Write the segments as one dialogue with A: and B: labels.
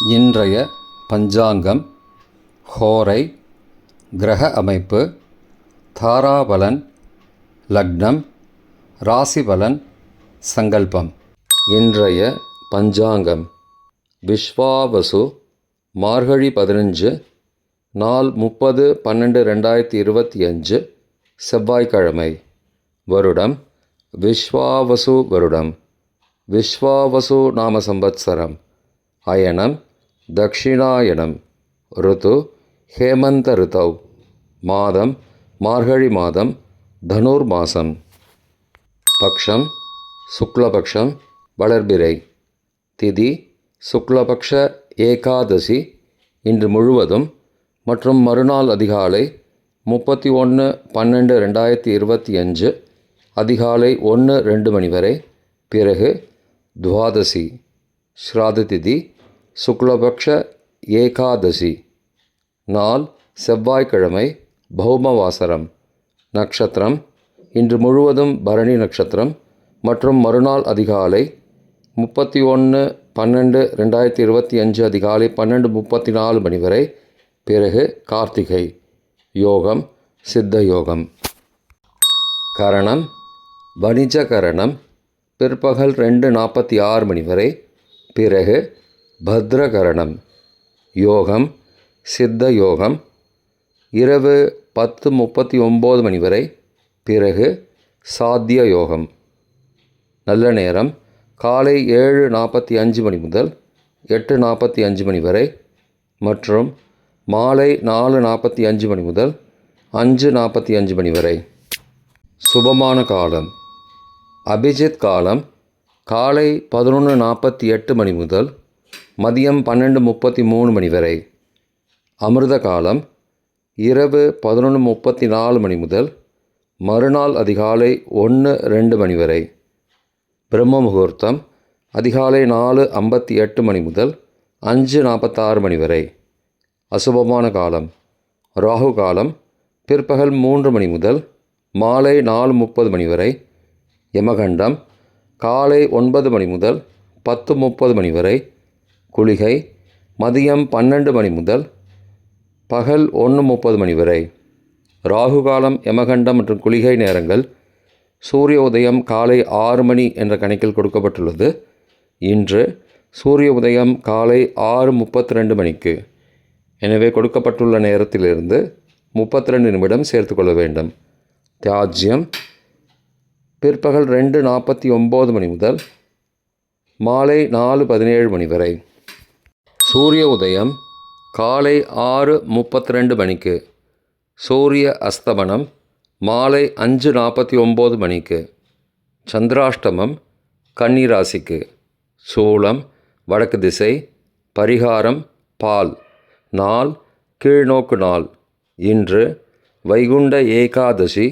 A: இன்றைய பஞ்சாங்கம், ஹோரை, கிரக அமைப்பு, தாராபலன், லக்னம், ராசிபலன், சங்கல்பம். இன்றைய பஞ்சாங்கம் விஸ்வாவசு, மார்கழி 15, நாள் 30/12/2025, செவ்வாய்க்கிழமை. வருடம் விஸ்வாவசு வருடம். விஸ்வாவசு நாம சம்பத்சரம். அயனம் தக்ஷிணாயனம். ருது ஹேமந்த ருதௌ. மாதம் மார்கழி மாதம், தனுர் மாதம். பக்ஷம் சுக்லபக்ஷம், வளர்பிறை. திதி சுக்லபக்ஷ ஏகாதசி, இன்று முழுவதும் மற்றும் மறுநாள் அதிகாலை 31/12/2025 அதிகாலை 1-2 மணி வரை. பிறகு துவாதசி. ஸ்ராத திதி சுக்லபக்ஷ ஏகாதசி. நாள் செவ்வாய்க்கிழமை, பௌமவாசரம். நட்சத்திரம் இன்று முழுவதும் பரணி நட்சத்திரம் மற்றும் மறுநாள் அதிகாலை 31/12/2025 அதிகாலை 12:34 மணி வரை. பிறகு கார்த்திகை. யோகம் சித்த யோகம். கரணம் வணிஜ கரணம், பிற்பகல் 2:46 மணி வரை. பிறகு பத்ரகரணம். யோகம் சித்த யோகம், இரவு 10:39 மணி வரை. பிறகு சாத்திய யோகம். நல்ல நேரம் காலை 7:45 மணி முதல் 8:45 மணி வரை மற்றும் மாலை 4:45 மணி முதல் 5:45 மணி வரை. சுபமான காலம் அபிஜித் காலம் காலை 11:48 மணி முதல் மதியம் 12:33 மணி வரை. அமிர்த காலம் இரவு 11:34 மணி முதல் மறுநாள் அதிகாலை 1-2 மணி வரை. பிரம்ம முகூர்த்தம் அதிகாலை 4:58 மணி முதல் 5:46 மணி வரை. அசுபமான காலம் ராகு காலம் பிற்பகல் 3 மணி முதல் மாலை 4:30 மணி வரை. யமகண்டம் காலை 9 மணி முதல் 10:30 மணி வரை. குளிகை மதியம் 12 மணி முதல் பகல் 1:30 மணி வரை. ராகு காலம், யமகண்டம் மற்றும் குளிகை நேரங்கள் சூரிய உதயம் காலை 6 மணி என்ற கணக்கில் கொடுக்கப்பட்டுள்ளது. இன்று சூரிய உதயம் காலை 6:32 மணிக்கு. எனவே கொடுக்கப்பட்டுள்ள நேரத்திலிருந்து 32 நிமிடம் சேர்த்துக்கொள்ள வேண்டும். தியாஜ்யம் பிற்பகல் 2:49 மணி முதல் மாலை 4:17 மணி வரை. சூரிய உதயம் காலை 6:32 மணிக்கு. சூரிய அஸ்தமனம் மாலை 5:49 மணிக்கு. சந்திராஷ்டமம் கன்னி ராசிக்கு. சூலம் வடக்கு திசை. பரிகாரம் பால். நாள் கீழ்நோக்கு நாள். இன்று வைகுண்ட ஏகாதசி,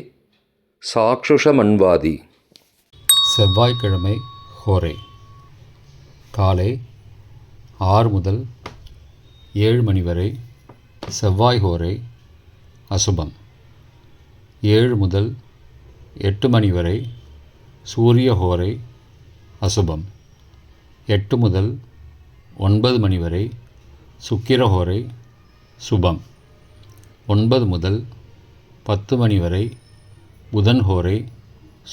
A: சாக்ஷுஷ மன்வாதி.
B: செவ்வாய்க்கிழமை ஹோரை காலை 6 முதல் 7 மணி வரை. செவ்வாய் ஹோரை அசுபம். 7 முதல் 8 மணி வரை சூரிய ஹோரை அசுபம். 8 முதல் 9 மணி வரை சுக்கிர ஹோரை சுபம். 9 முதல் 10 மணி வரை புதன் ஹோரை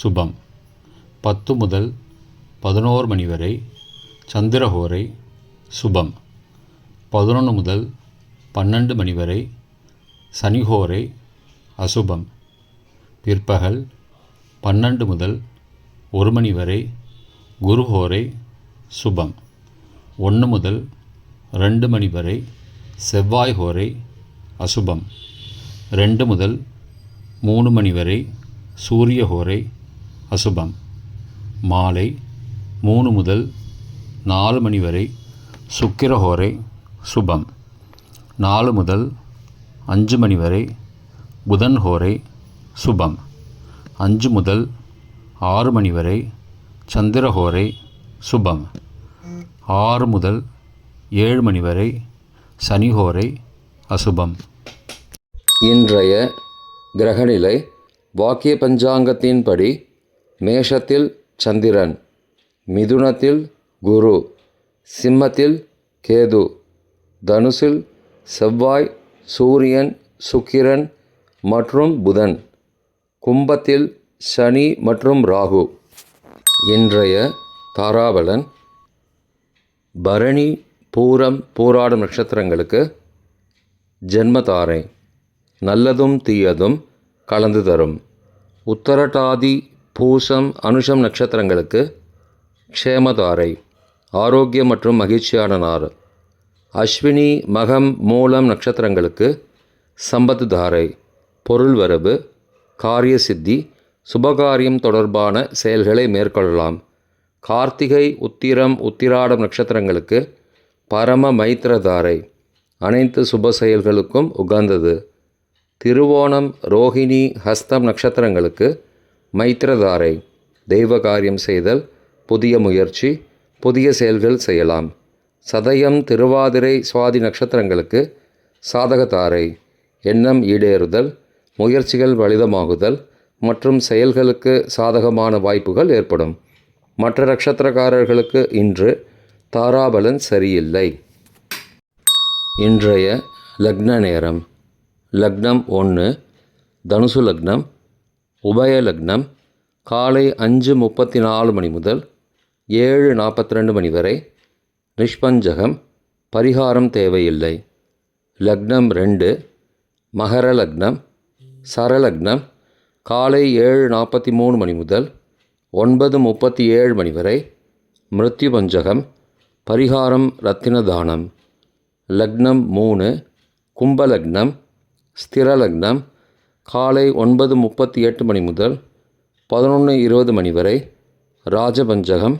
B: சுபம். 10 முதல் 11 மணி வரை சந்திர ஹோரை சுபம். 11 முதல் 12 மணி வரை சனி ஹோரை அசுபம். பிற்பகல் 12 முதல் 1 மணி வரை குரு ஹோரை சுபம். 1 முதல் 2 மணி வரை செவ்வாய் ஹோரை அசுபம். 2 முதல் 3 மணி வரை சூரிய ஹோரை அசுபம். மாலை 3 முதல் 4 மணி வரை சுக்கிர ஹோரை சுபம். 4 முதல் 5 மணி வரை புதன் ஹோரை சுபம். 5 முதல் 6 மணி வரை சந்திர ஹோரை சுபம். 6 முதல் 7 மணி வரை சனி ஹோரை அசுபம்.
A: இன்றைய கிரகநிலை வாக்கிய பஞ்சாங்கத்தின்படி மேஷத்தில் சந்திரன், மிதுனத்தில் குரு, சிம்மத்தில் கேது, தனுசில் செவ்வாய், சூரியன், சுக்கிரன் மற்றும் புதன். கும்பத்தில் சனி மற்றும் ராகு. இன்றைய தாராபலன். பரணி, பூரம், பூராடம் நட்சத்திரங்களுக்கு ஜென்மதாரை. நல்லதும் தீயதும் கலந்து தரும். உத்தரட்டாதி, பூசம், அனுஷம் நட்சத்திரங்களுக்கு க்ஷேமதாரை. ஆரோக்கியம் மற்றும் மகிழ்ச்சியான நாள். அஸ்வினி, மகம், மூலம் நட்சத்திரங்களுக்கு சம்பத்து தாரை. பொருள் வரவு, காரிய சித்தி, சுபகாரியம் தொடர்பான செயல்களை மேற்கொள்ளலாம். கார்த்திகை, உத்திரம், உத்திராடம் நட்சத்திரங்களுக்கு பரம மைத்திரதாரை. அனைத்து சுப செயல்களுக்கும் உகந்தது. திருவோணம், ரோஹிணி, ஹஸ்தம் நட்சத்திரங்களுக்கு மைத்திரதாரை. தெய்வ காரியம் செய்தல், புதிய முயற்சி, புதிய செயல்கள் செய்யலாம். சதயம், திருவாதிரை, சுவாதி நட்சத்திரங்களுக்கு சாதகதாரை. எண்ணம் ஈடேறுதல், முயற்சிகள் பலிதமாகுதல் மற்றும் செயல்களுக்கு சாதகமான வாய்ப்புகள் ஏற்படும். மற்ற நட்சத்திரக்காரர்களுக்கு இன்று தாராபலன் சரியில்லை. இன்றைய லக்ன நேரம். லக்னம் 1 தனுசு லக்னம். உபய லக்னம் காலை 5:34 மணி முதல் 7:42 மணி வரை. நிஷ்பஞ்சகம். பரிகாரம் தேவையில்லை. லக்னம் 2 மகர லக்னம். சரலக்னம் காலை 7:43 மணி முதல் 9:37 மணி வரை. மிருத்யு பஞ்சகம். பரிகாரம் ரத்தின தானம். லக்னம் 3 கும்பலக்னம். ஸ்திரலக்னம் காலை 9:38 மணி முதல் 11:20 மணி வரை. ராஜபஞ்சகம்.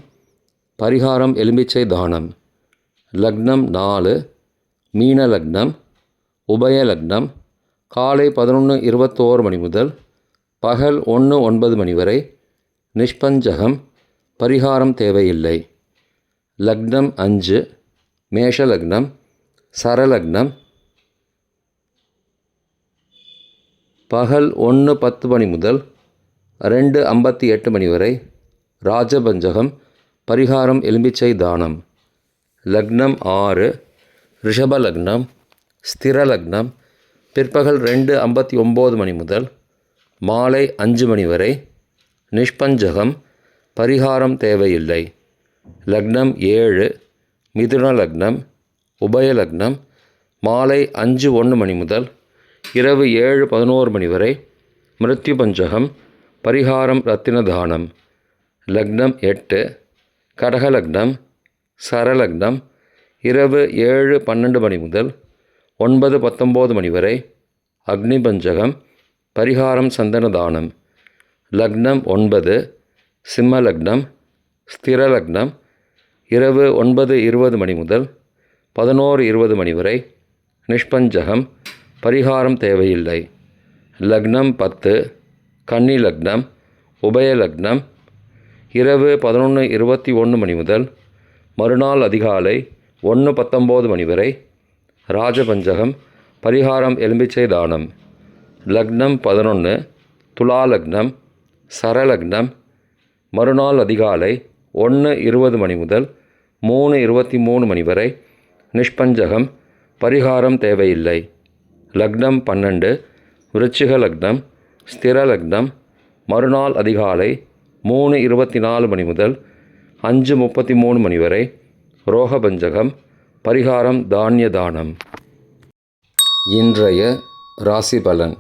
A: பரிகாரம் எலுமிச்சை தானம். லக்னம் 4 மீன லக்னம். உபய லக்னம் காலை 11:21 மணி முதல் பகல் 1:09 மணி வரை. நிஷ்பஞ்சகம். பரிகாரம் தேவையில்லை. லக்னம் 5 மேஷ லக்னம். சரலக்னம் பகல் 1:10 மணி முதல் 2:58 மணி வரை. ராஜபஞ்சகம். பரிகாரம் எலும்பிச்சை தானம். லக்னம் 6 ரிஷப லக்னம். ஸ்திர லக்னம் பிற்பகல் 2:59 மணி முதல் மாலை 5 மணி வரை. நிஷ்பஞ்சகம். பரிகாரம் தேவையில்லை. லக்னம் 7 மிதுன லக்னம். உபய லக்னம் மாலை 5:01 மணி முதல் இரவு 7:11 மணி வரை. மிருத்யு பஞ்சகம். பரிகாரம் ரத்தின தானம். லக்னம் 8 கடக லக்னம். சரலக்னம் இரவு 7:12 மணி முதல் 9:19 மணி வரை. அக்னி பஞ்சகம். பரிகாரம் சந்தன தானம். லக்னம் 9 சிம்ம லக்னம். ஸ்திர லக்னம் இரவு 9:20 மணி முதல் 11:20 மணி வரை. நிஷ்பஞ்சகம். பரிகாரம் தேவையில்லை. லக்னம் 10 கன்னி லக்னம். உபய லக்னம் இரவு 11:21 மணி முதல் மறுநாள் அதிகாலை 1:19 மணி வரை. ராஜபஞ்சகம். பரிகாரம் எலும்பிச்சை தானம். லக்னம் 11 துலா லக்னம். சரலக்னம் மறுநாள் அதிகாலை 1:20 மணி முதல் 3:23 மணி வரை. நிஷ்பஞ்சகம். பரிகாரம் தேவையில்லை. லக்னம் 12 விருச்சிக லக்னம். ஸ்திர லக்னம் மறுநாள் அதிகாலை 3:24 மணி முதல் 5:33 மணி வரை. ரோகபஞ்சகம். பரிகாரம் தானிய தானம். இன்றைய ராசி பலன்.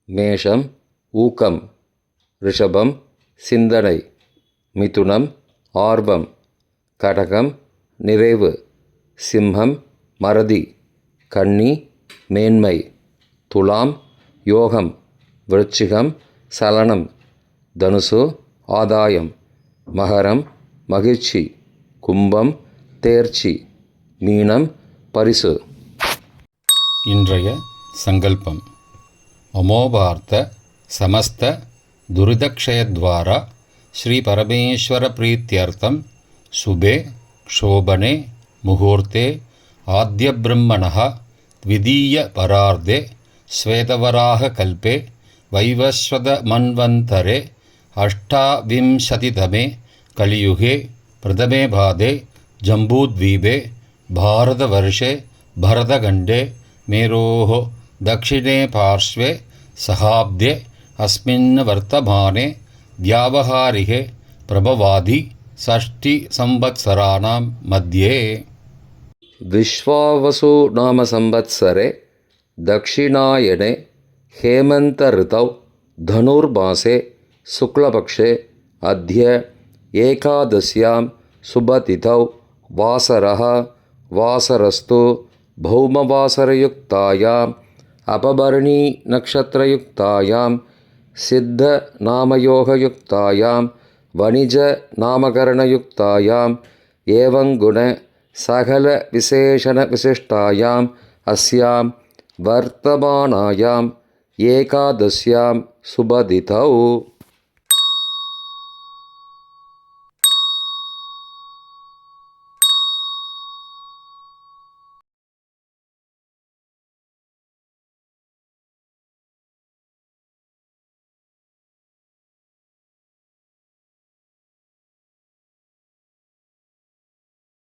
A: மேஷம் ஊக்கம். ரிஷபம் சிந்தனை. மிதுனம் ஆர்வம். கடகம் நிறைவு. சிம்மம் மறதி. கன்னி மேன்மை. துலாம் யோகம். விருச்சிகம் சலனம். தனுசு ஆதாயம். மகரம் மகிழ்ச்சி. கும்பம் தேர்ச்சி. மீனம் பரிசு.
B: இன்றைய சங்கல்பம். அமோபார்த்த சமஸ்த துரிதக்ஷயத்வாரா ஸ்ரீ பரமேஸ்வர பிரீத்யர்த்தம் சுபே க்ஷோபனே முகூர்த்தே ஆத்ய பிரம்மணः த்விதீய பரார்த்தே ஸ்வேதவராக கல்பே வைவஸ்வத மன்வந்தரே அஷ்டாவிம்சதிதமே கலியுகே பிரதமே பாதே ஜம்பூத்வீபே भारतवर्षे भरतखण्डे मेरोः दक्षिणे पार्श्वे सहाब्दे अस्मिन् वर्तमाने व्यावहारिके प्रभवादि षष्टिसंवत्सराणां मध्ये
A: विश्वावसु नाम संवत्सरे दक्षिणायने हेमन्तऋतौ धनुर्मासे शुक्लपक्षे अद्य एकादश्यां शुभतिथौ वासरः वासरस्तु भौमवासरयुक्तायाम् अपभरणी नक्षत्रयुक्तायां सिद्धनामयोगयुक्तायां वणिजनामकरणयुक्तायाम् एवं गुण सकलविशेषणविशिष्टायाम् अस्यां वर्तमानायाम् एकादश्यां शुभतिथौ